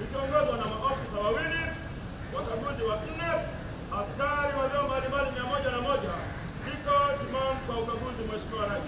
ikiongozwa na maafisa wawili, wakaguzi wa 4, askari wa vyombo mbalimbali 101. Iko timamu kwa ukaguzi, Mheshimiwa Rais.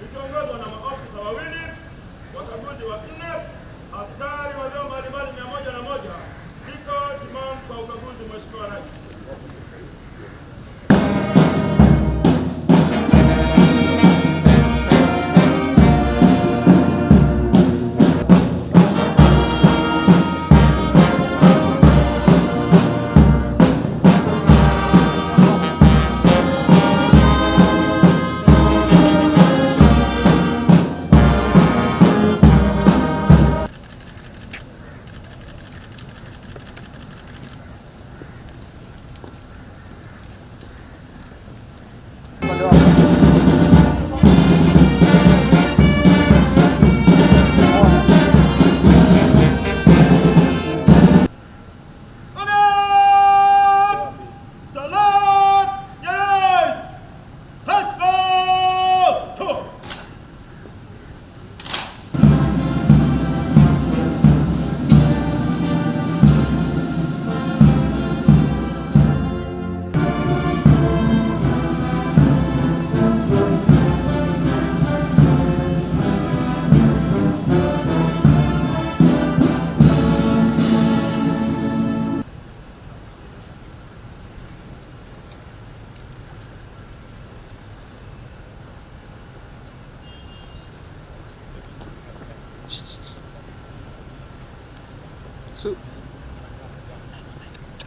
Ikiongozwa na maafisa wawili, wakaguzi wa 4, askari wa vyombo mbalimbali 101. Iko timamu kwa ukaguzi, Mheshimiwa Rais.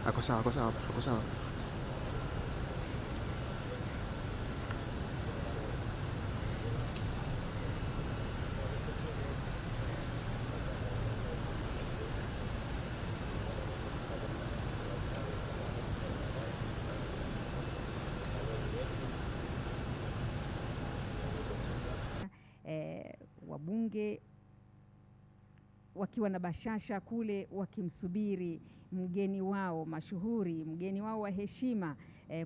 Ako sawa. Wabunge wakiwa na bashasha kule wakimsubiri mgeni wao mashuhuri, mgeni wao wa heshima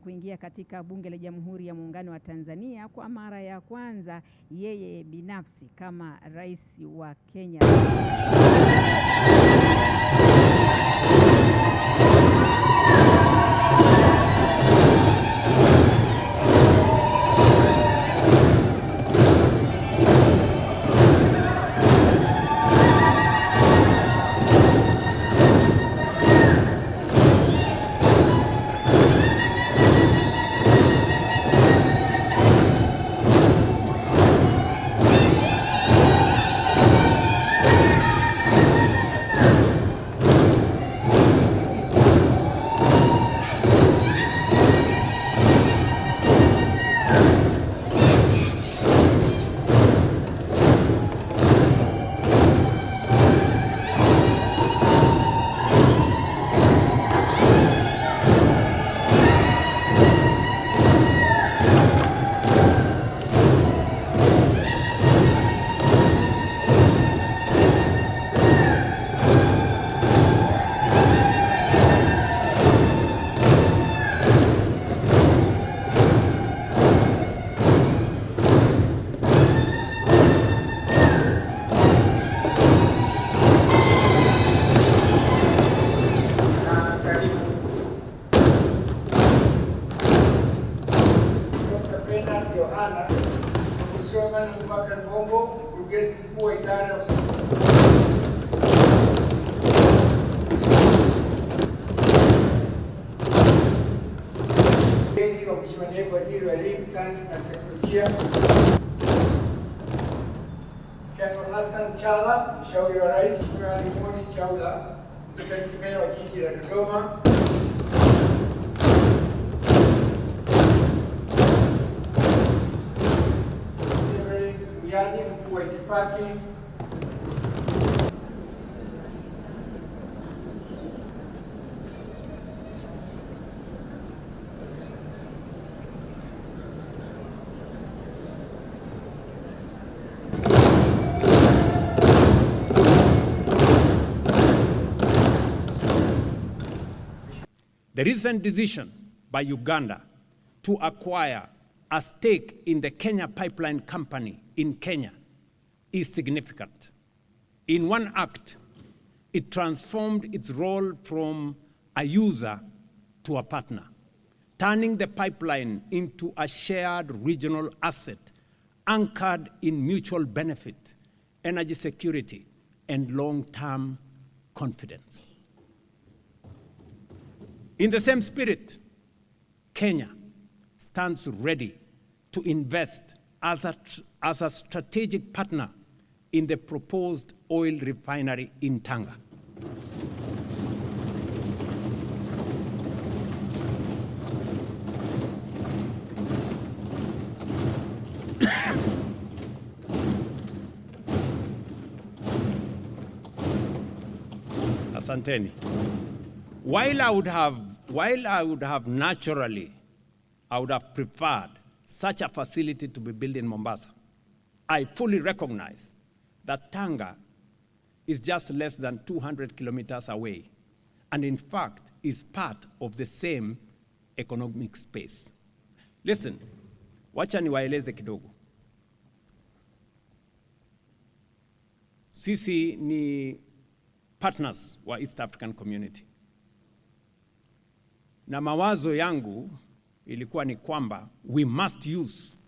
kuingia katika Bunge la Jamhuri ya Muungano wa Tanzania kwa mara ya kwanza, yeye binafsi kama rais wa Kenya. Tembo, mkurugenzi mkuu wa idara ya wa Mheshimiwa Naibu Waziri wa Elimu, Sayansi na Teknolojia, Dr. Hassan Chala, mshauri wa Rais, Mheshimiwa Limoni Chaula, mtendaji meya wa jiji la Dodoma, mkuu wa itifaki, The recent decision by Uganda to acquire a stake in the Kenya Pipeline Company in Kenya is significant. In one act, it transformed its role from a user to a partner, turning the pipeline into a shared regional asset anchored in mutual benefit, energy security, and long-term confidence. In the same spirit, Kenya stands ready to invest as a strategic partner in the proposed oil refinery in Tanga. Asanteni. While I would have naturally, I would have preferred such a facility to be built in Mombasa, I fully recognize that Tanga is just less than 200 kilometers away, and in fact is part of the same economic space. Listen, wacha niwaeleze kidogo. Sisi ni partners wa East African Community. Na mawazo yangu ilikuwa ni kwamba we must use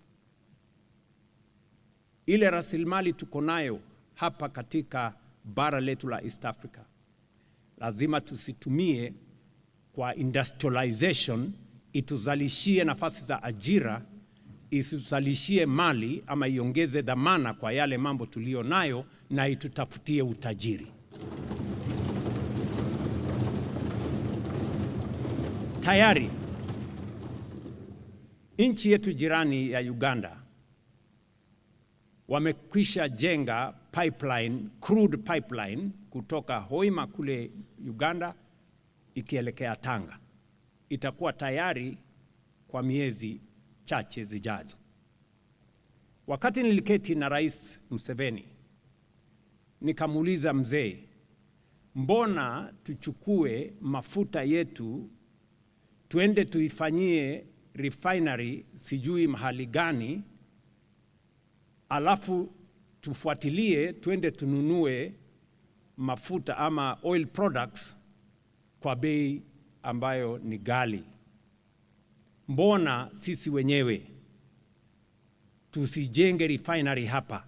ile rasilimali tuko nayo hapa katika bara letu la East Africa. Lazima tusitumie kwa industrialization, ituzalishie nafasi za ajira, isuzalishie mali ama iongeze dhamana kwa yale mambo tulio nayo na itutafutie utajiri. Tayari nchi yetu jirani ya Uganda wamekwisha jenga pipeline, crude pipeline kutoka Hoima kule Uganda ikielekea Tanga. Itakuwa tayari kwa miezi chache zijazo. Wakati niliketi na Rais Museveni, nikamuuliza mzee, mbona tuchukue mafuta yetu tuende tuifanyie refinery sijui mahali gani, alafu tufuatilie tuende tununue mafuta ama oil products kwa bei ambayo ni ghali? Mbona sisi wenyewe tusijenge refinery hapa?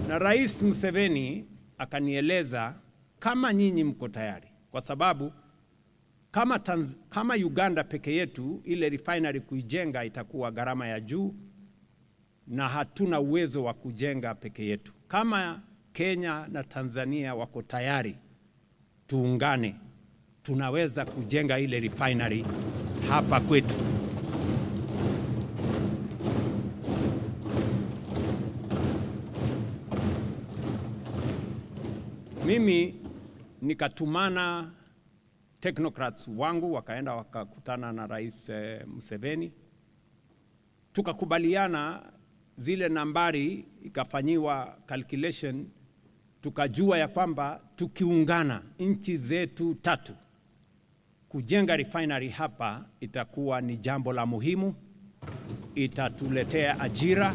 Na Rais Museveni akanieleza kama nyinyi mko tayari, kwa sababu kama Uganda peke yetu ile refinery kuijenga itakuwa gharama ya juu na hatuna uwezo wa kujenga peke yetu. Kama Kenya na Tanzania wako tayari, tuungane, tunaweza kujenga ile refinery hapa kwetu. Mimi nikatumana technocrats wangu wakaenda wakakutana na Rais Museveni, tukakubaliana zile nambari, ikafanyiwa calculation, tukajua ya kwamba tukiungana nchi zetu tatu kujenga refinery hapa itakuwa ni jambo la muhimu, itatuletea ajira,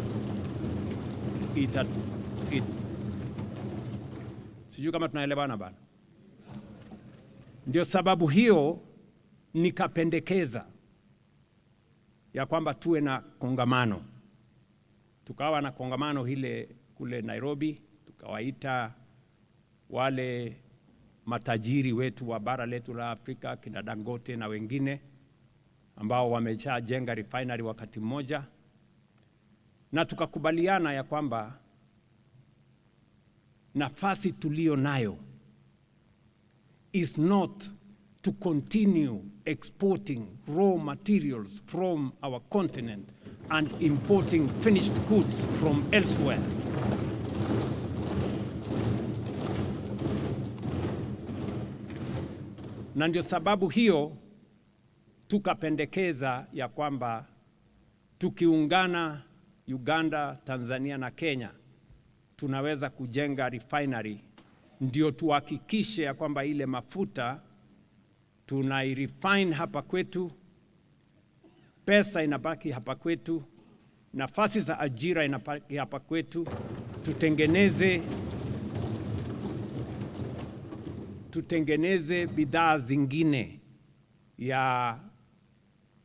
sijui kama tunaelewana bana. Ndio sababu hiyo nikapendekeza ya kwamba tuwe na kongamano. Tukawa na kongamano hile kule Nairobi, tukawaita wale matajiri wetu wa bara letu la Afrika, kina Dangote na wengine ambao wameshajenga refinery wakati mmoja, na tukakubaliana ya kwamba nafasi tulio nayo is not to continue exporting raw materials from our continent and importing finished goods from elsewhere. Na ndio sababu hiyo tukapendekeza ya kwamba tukiungana Uganda, Tanzania na Kenya tunaweza kujenga refinery, ndio tuhakikishe ya kwamba ile mafuta tunairefine hapa kwetu, pesa inabaki hapa kwetu, nafasi za ajira inabaki hapa kwetu, tutengeneze bidhaa zingine ya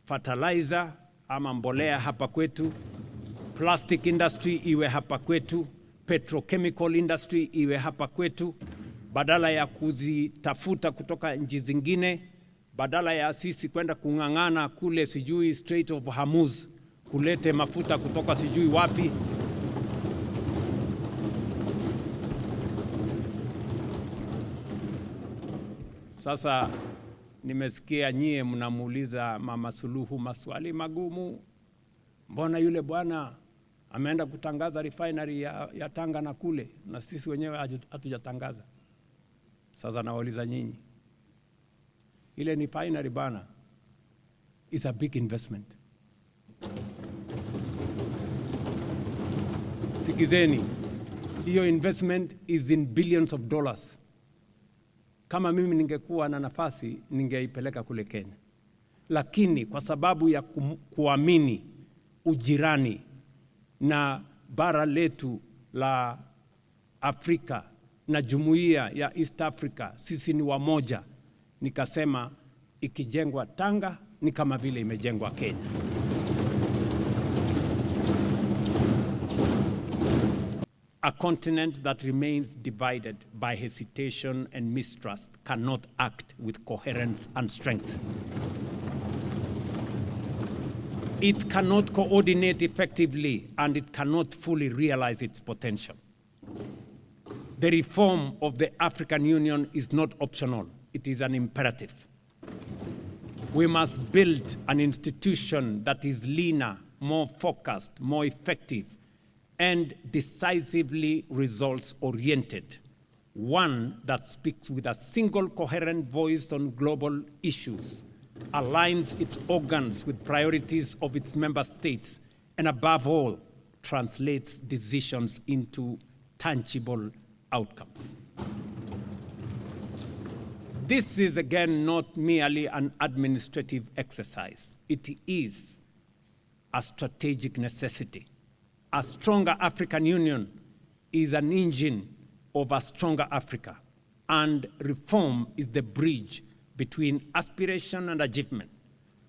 fertilizer ama mbolea hapa kwetu, plastic industry iwe hapa kwetu, petrochemical industry iwe hapa kwetu, badala ya kuzitafuta kutoka nchi zingine, badala ya sisi kwenda kung'ang'ana kule sijui Strait of Hormuz kulete mafuta kutoka sijui wapi. Sasa nimesikia nyie mnamuuliza Mama Suluhu maswali magumu. Mbona yule bwana ameenda kutangaza refinery ya Tanga na kule na sisi wenyewe hatujatangaza? Sasa nawauliza nyinyi, ile refinery bana is a big investment. Sikizeni, hiyo investment is in billions of dollars. Kama mimi ningekuwa na nafasi ningeipeleka kule Kenya, lakini kwa sababu ya kuamini ujirani na bara letu la Afrika na jumuiya ya East Africa, sisi ni wamoja, nikasema ikijengwa Tanga ni kama vile imejengwa Kenya. A continent that remains divided by hesitation and mistrust cannot act with coherence and strength. It cannot coordinate effectively and it cannot fully realize its potential. The reform of the African Union is not optional, it is an imperative. We must build an institution that is leaner, more focused, more effective, and decisively results-oriented, one that speaks with a single coherent voice on global issues, aligns its organs with priorities of its member states, and above all, translates decisions into tangible outcomes. This is again not merely an administrative exercise. It is a strategic necessity. A stronger African Union is an engine of a stronger Africa, and reform is the bridge between aspiration and achievement.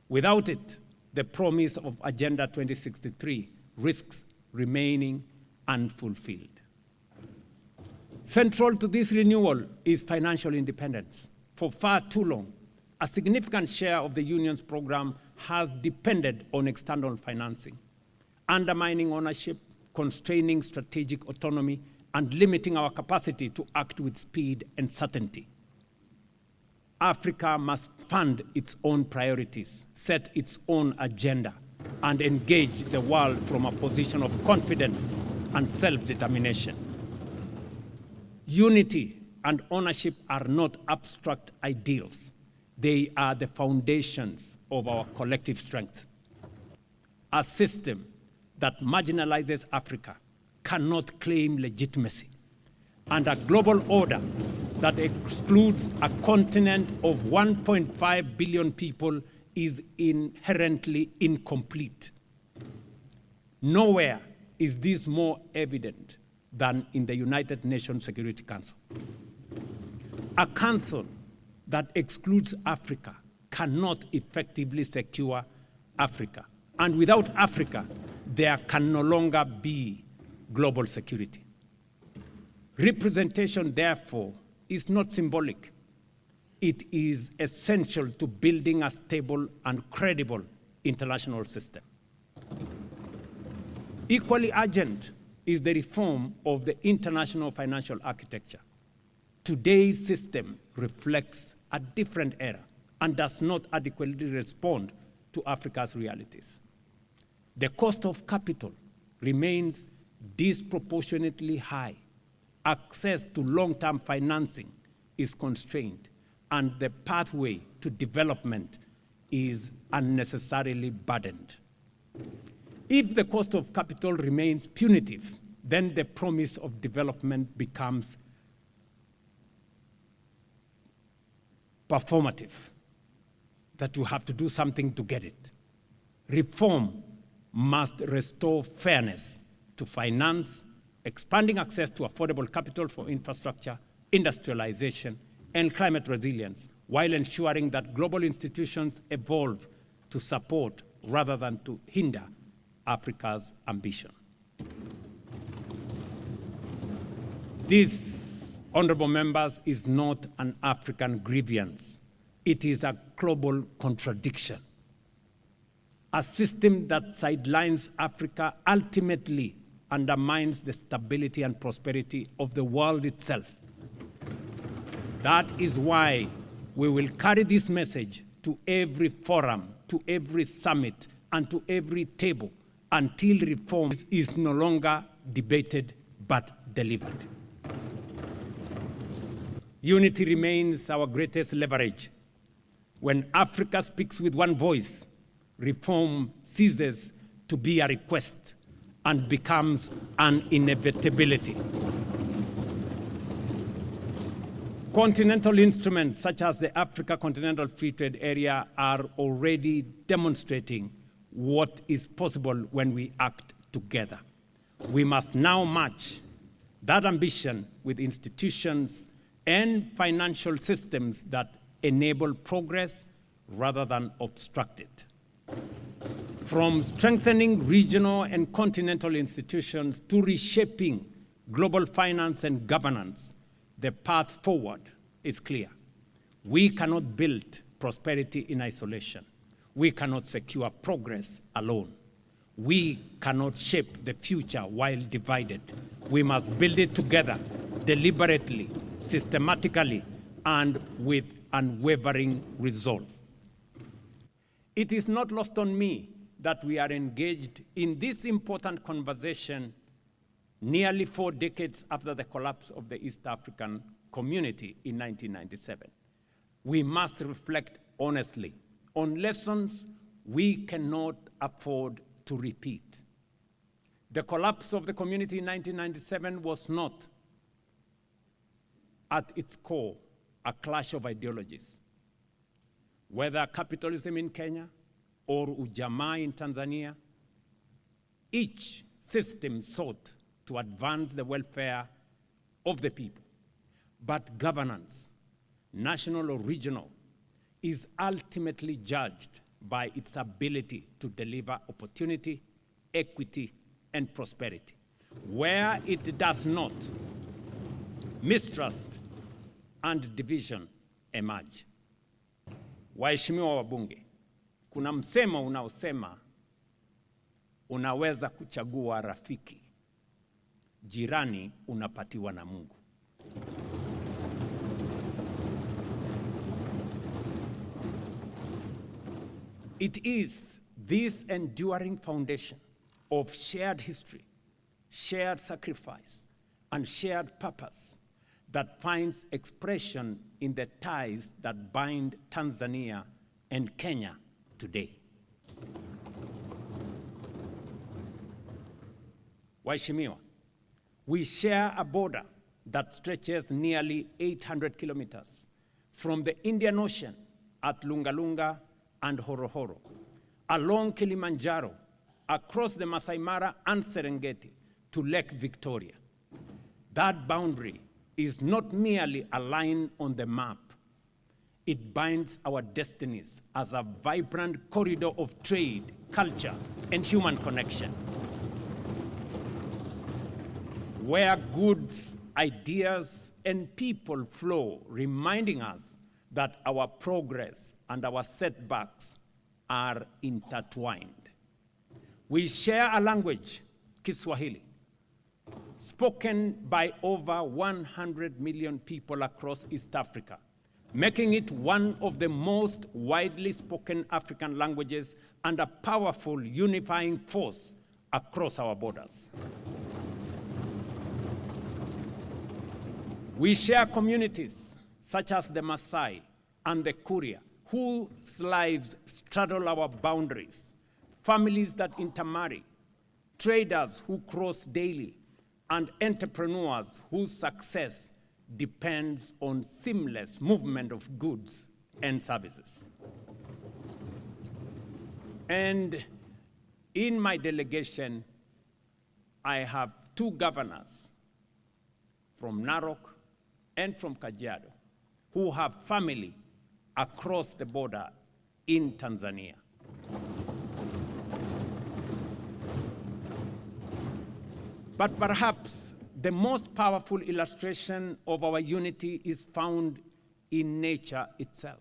Without it, the promise of Agenda 2063 risks remaining unfulfilled. Central to this renewal is financial independence. For far too long, a significant share of the Union's program has depended on external financing, undermining ownership, constraining strategic autonomy, and limiting our capacity to act with speed and certainty. Africa must fund its own priorities, set its own agenda, and engage the world from a position of confidence and self-determination. Unity and ownership are not abstract ideals. They are the foundations of our collective strength. A system that marginalizes Africa cannot claim legitimacy, and a global order that excludes a continent of 1.5 billion people is inherently incomplete. Nowhere is this more evident than in the United Nations Security Council. A council that excludes Africa cannot effectively secure Africa. And without Africa, there can no longer be global security. Representation, therefore, is not symbolic. It is essential to building a stable and credible international system. Equally urgent is the reform of the international financial architecture. Today's system reflects a different era and does not adequately respond to Africa's realities. The cost of capital remains disproportionately high. Access to long-term financing is constrained, and the pathway to development is unnecessarily burdened. If the cost of capital remains punitive, then the promise of development becomes performative, that you have to do something to get it. Reform must restore fairness to finance, expanding access to affordable capital for infrastructure, industrialization, and climate resilience, while ensuring that global institutions evolve to support rather than to hinder Africa's ambition. This, honorable members, is not an African grievance. It is a global contradiction. A system that sidelines Africa ultimately undermines the stability and prosperity of the world itself. That is why we will carry this message to every forum, to every summit, and to every table until reform is no longer debated but delivered. Unity remains our greatest leverage. When Africa speaks with one voice, reform ceases to be a request and becomes an inevitability. Continental instruments such as the Africa Continental Free Trade Area are already demonstrating what is possible when we act together. We must now match that ambition with institutions and financial systems that enable progress rather than obstruct it. From strengthening regional and continental institutions to reshaping global finance and governance, the path forward is clear. We cannot build prosperity in isolation. We cannot secure progress alone. We cannot shape the future while divided. We must build it together, deliberately, systematically, and with unwavering resolve. It is not lost on me that we are engaged in this important conversation nearly 4 decades after the collapse of the East African community in 1997. We must reflect honestly on lessons we cannot afford to repeat. The collapse of the community in 1997 was not, at its core, a clash of ideologies. Whether capitalism in Kenya or ujamaa in Tanzania, each system sought to advance the welfare of the people. But governance, national or regional, is ultimately judged by its ability to deliver opportunity, equity, and prosperity. Where it does not, mistrust and division emerge. Waheshimiwa wabunge, kuna msemo unaosema unaweza kuchagua rafiki, jirani unapatiwa na Mungu. It is this enduring foundation of shared history, shared sacrifice, and shared purpose that finds expression in the ties that bind Tanzania and Kenya today. Waheshimiwa, we share a border that stretches nearly 800 kilometers from the Indian Ocean at Lungalunga and Horohoro, along Kilimanjaro, across the Masai Mara and Serengeti to Lake Victoria. That boundary is not merely a line on the map. It binds our destinies as a vibrant corridor of trade, culture, and human connection, where goods, ideas, and people flow, reminding us that our progress and our setbacks are intertwined. We share a language, Kiswahili, spoken by over 100 million people across East Africa, making it one of the most widely spoken African languages and a powerful unifying force across our borders. We share communities such as the Maasai and the Kuria, whose lives straddle our boundaries, families that intermarry, traders who cross daily, and entrepreneurs whose success depends on seamless movement of goods and services. And in my delegation, I have 2 governors from Narok and from Kajiado who have family across the border in Tanzania. But perhaps the most powerful illustration of our unity is found in nature itself.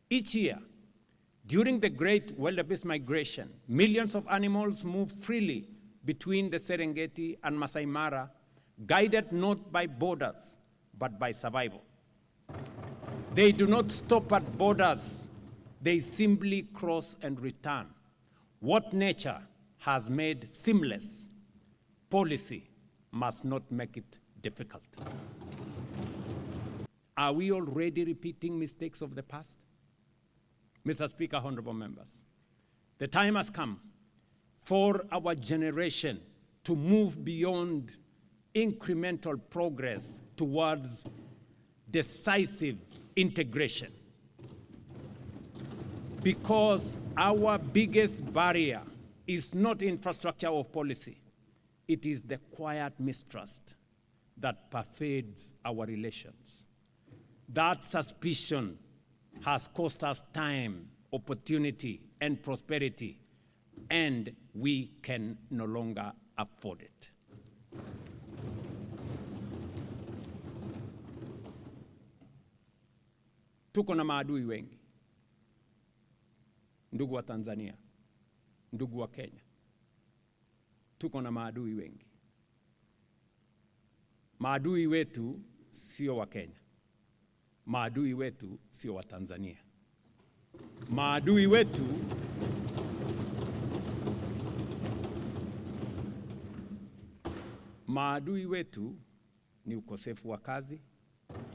Each year, during the Great Wildebeest Migration, millions of animals move freely between the Serengeti and Masai Mara, guided not by borders, but by survival. They do not stop at borders. They simply cross and return. What nature has made seamless, policy must not make it difficult. Are we already repeating mistakes of the past? Mr. Speaker, honorable members, the time has come for our generation to move beyond incremental progress towards decisive integration. Because our biggest barrier is not infrastructure or policy. It is the quiet mistrust that pervades our relations. That suspicion has cost us time, opportunity, and prosperity, and we can no longer afford it. Tuko na maadui wengi, ndugu wa Tanzania, ndugu wa Kenya. Tuko na maadui wengi. Maadui wetu sio wa Kenya. Maadui wetu sio wa Tanzania. Maadui wetu ni ukosefu wa kazi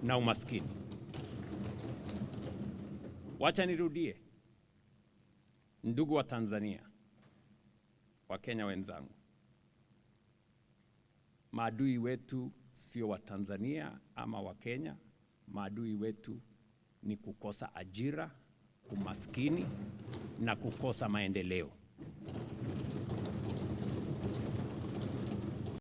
na umaskini. Wacha nirudie. Ndugu wa Tanzania, wa Kenya wenzangu, maadui wetu sio wa Tanzania ama wa Kenya. Maadui wetu ni kukosa ajira, umaskini na kukosa maendeleo.